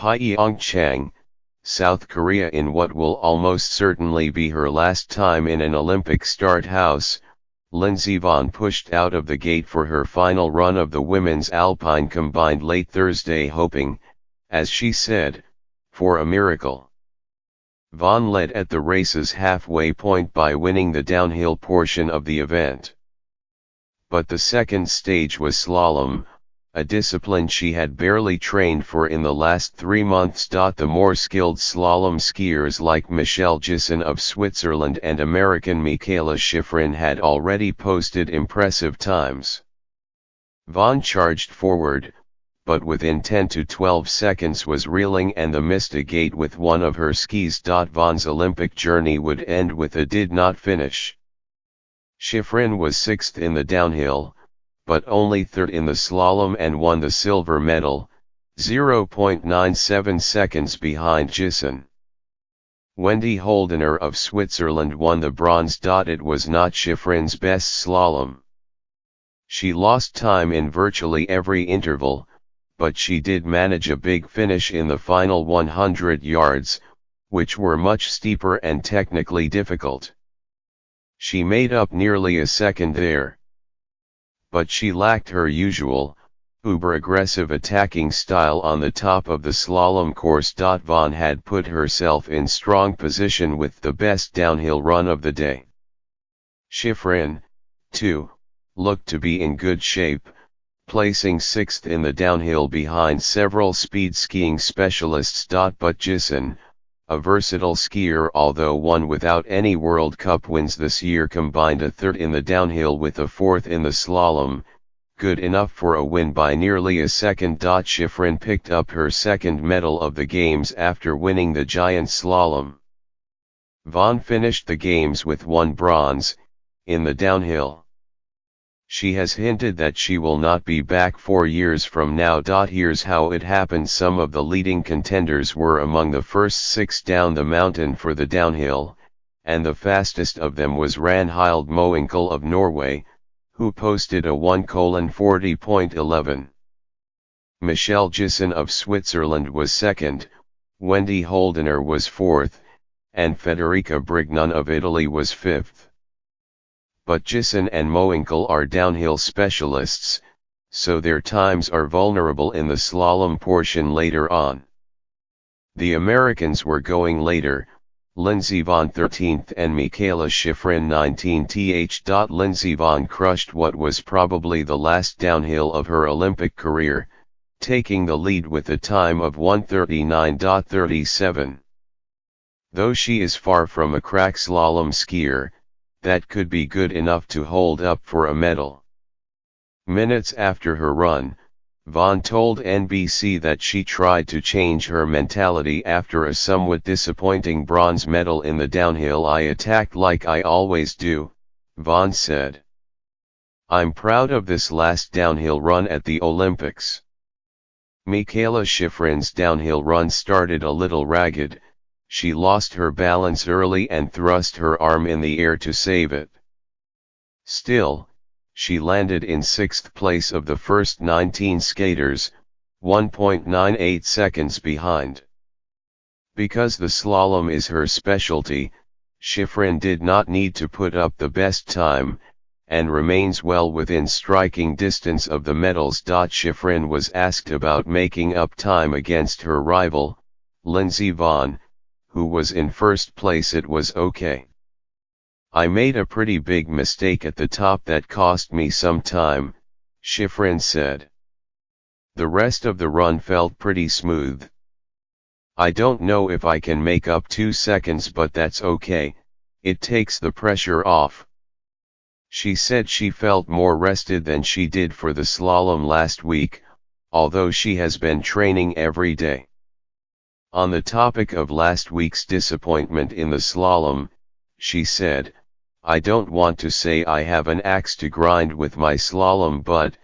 Pyeongchang, South Korea. In what will almost certainly be her last time in an Olympic start house, Lindsey Vonn pushed out of the gate for her final run of the women's alpine combined late Thursday, hoping, as she said, for a miracle. Vonn led at the race's halfway point by winning the downhill portion of the event. But the second stage was slalom, a discipline she had barely trained for in the last 3 months. The more skilled slalom skiers like Mikaela Gisson of Switzerland and American Mikaela Shiffrin had already posted impressive times. Vonn charged forward, but within 10 to 12 seconds was reeling and missed a gate with one of her skis. Vonn's Olympic journey would end with a did not finish. Shiffrin was 6th in the downhill, but only 3rd in the slalom and won the silver medal, 0.97 seconds behind Gisson. Wendy Holdener of Switzerland won the bronze. It was not Shiffrin's best slalom. She lost time in virtually every interval, but she did manage a big finish in the final 100 yards, which were much steeper and technically difficult. She made up nearly a second there. But she lacked her usual, uber-aggressive attacking style on the top of the slalom course. Vonn had put herself in strong position with the best downhill run of the day. Shiffrin, too, looked to be in good shape, placing 6th in the downhill behind several speed skiing specialists. But Gisson, a versatile skier although one without any World Cup wins this year, combined a 3rd in the downhill with a 4th in the slalom, good enough for a win by nearly a second. Shiffrin picked up her second medal of the Games after winning the giant slalom. Vonn finished the Games with 1 bronze, in the downhill. She has hinted that she will not be back 4 years from now. Here's how it happened. Some of the leading contenders were among the first 6 down the mountain for the downhill, and the fastest of them was Ragnhild Mowinckel of Norway, who posted a 1:40.11. Mikaela Gisson of Switzerland was 2nd, Wendy Holdener was 4th, and Federica Brignon of Italy was 5th. But Gisson and Mowinckel are downhill specialists, so their times are vulnerable in the slalom portion later on. The Americans were going later, Lindsey Vonn 13th and Mikaela Shiffrin 19th. Lindsey Vonn crushed what was probably the last downhill of her Olympic career, taking the lead with a time of 1:39.37. Though she is far from a crack slalom skier, that could be good enough to hold up for a medal. Minutes after her run, Vonn told NBC that she tried to change her mentality after a somewhat disappointing bronze medal in the downhill. "I attacked like I always do," Vonn said. "I'm proud of this last downhill run at the Olympics." Mikaela Shiffrin's downhill run started a little ragged. She lost her balance early and thrust her arm in the air to save it. Still, she landed in 6th place of the first 19 skaters, 1.98 seconds behind. Because the slalom is her specialty, Shiffrin did not need to put up the best time, and remains well within striking distance of the medals. Shiffrin was asked about making up time against her rival, Lindsey Vonn, who was in first place. "It was okay. I made a pretty big mistake at the top that cost me some time," Shiffrin said. "The rest of the run felt pretty smooth. I don't know if I can make up 2 seconds, but that's okay, it takes the pressure off." She said she felt more rested than she did for the slalom last week, although she has been training every day. On the topic of last week's disappointment in the slalom, she said, "I don't want to say I have an axe to grind with my slalom, but,"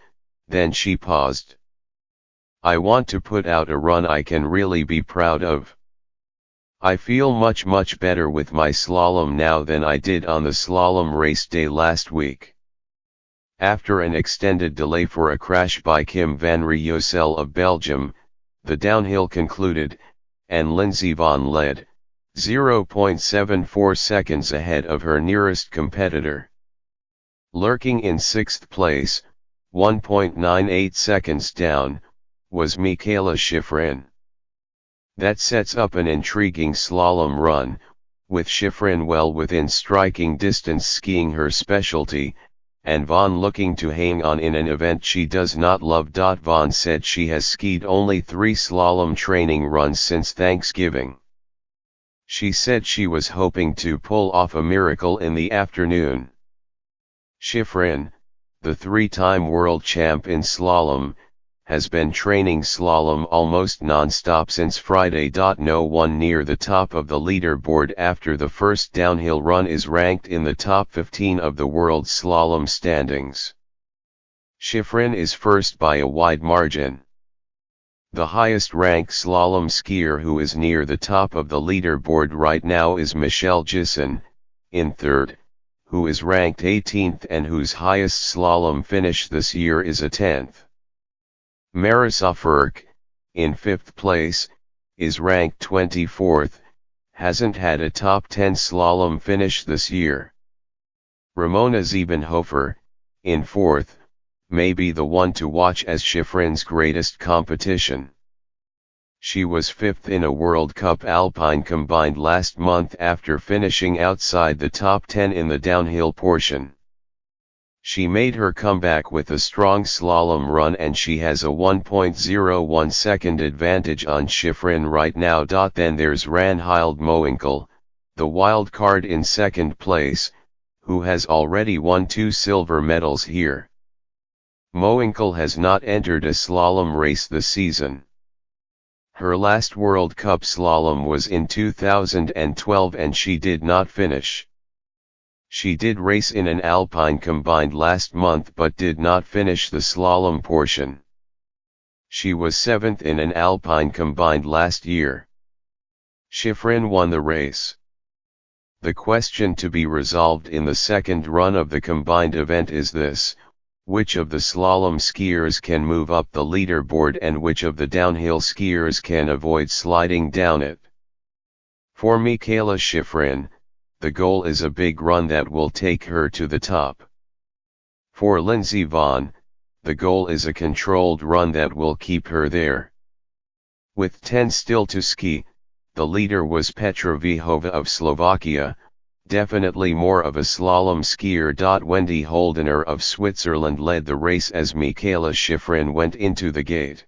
then she paused. "I want to put out a run I can really be proud of. I feel much better with my slalom now than I did on the slalom race day last week." After an extended delay for a crash by Kim van Riosel of Belgium, the downhill concluded, and Lindsey Vonn led, 0.74 seconds ahead of her nearest competitor. Lurking in 6th place, 1.98 seconds down, was Mikaela Shiffrin. That sets up an intriguing slalom run, with Shiffrin well within striking distance skiing her specialty, and Vonn looking to hang on in an event she does not love. Vonn said she has skied only 3 slalom training runs since Thanksgiving. She said she was hoping to pull off a miracle in the afternoon. Shiffrin, the 3-time world champ in slalom, has been training slalom almost non-stop since Friday. No one near the top of the leaderboard after the first downhill run is ranked in the top 15 of the world slalom standings. Shiffrin is first by a wide margin. The highest-ranked slalom skier who is near the top of the leaderboard right now is Mikaela, in third, who is ranked 18th and whose highest slalom finish this year is a 10th. Shiffrin, in 5th place, is ranked 24th, hasn't had a top 10 slalom finish this year. Ramona Ziebenhofer, in 4th, may be the one to watch as Shiffrin's greatest competition. She was 5th in a World Cup Alpine combined last month after finishing outside the top 10 in the downhill portion. She made her comeback with a strong slalom run and she has a 1.01 second advantage on Shiffrin right now. Then there's Ranhilde Moenkel, the wild card in 2nd place, who has already won 2 silver medals here. Moenkel has not entered a slalom race this season. Her last World Cup slalom was in 2012 and she did not finish. She did race in an Alpine combined last month but did not finish the slalom portion. She was 7th in an Alpine combined last year. Shiffrin won the race. The question to be resolved in the second run of the combined event is this: which of the slalom skiers can move up the leaderboard and which of the downhill skiers can avoid sliding down it? For Mikaela Shiffrin, the goal is a big run that will take her to the top. For Lindsey Vonn, the goal is a controlled run that will keep her there. With 10 still to ski, the leader was Petra Vihova of Slovakia, definitely more of a slalom skier. Wendy Holdener of Switzerland led the race as Mikaela Shiffrin went into the gate.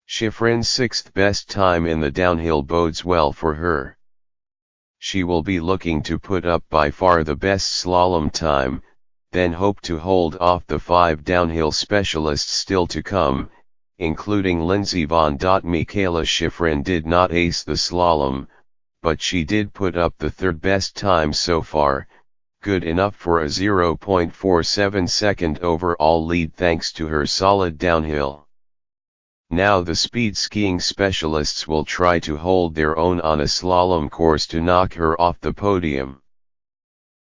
Shiffrin's 6th best time in the downhill bodes well for her. She will be looking to put up by far the best slalom time, then hope to hold off the 5 downhill specialists still to come, including Lindsey Vonn. Mikaela Shiffrin did not ace the slalom, but she did put up the 3rd best time so far, good enough for a 0.47 second overall lead thanks to her solid downhill. Now the speed skiing specialists will try to hold their own on a slalom course to knock her off the podium.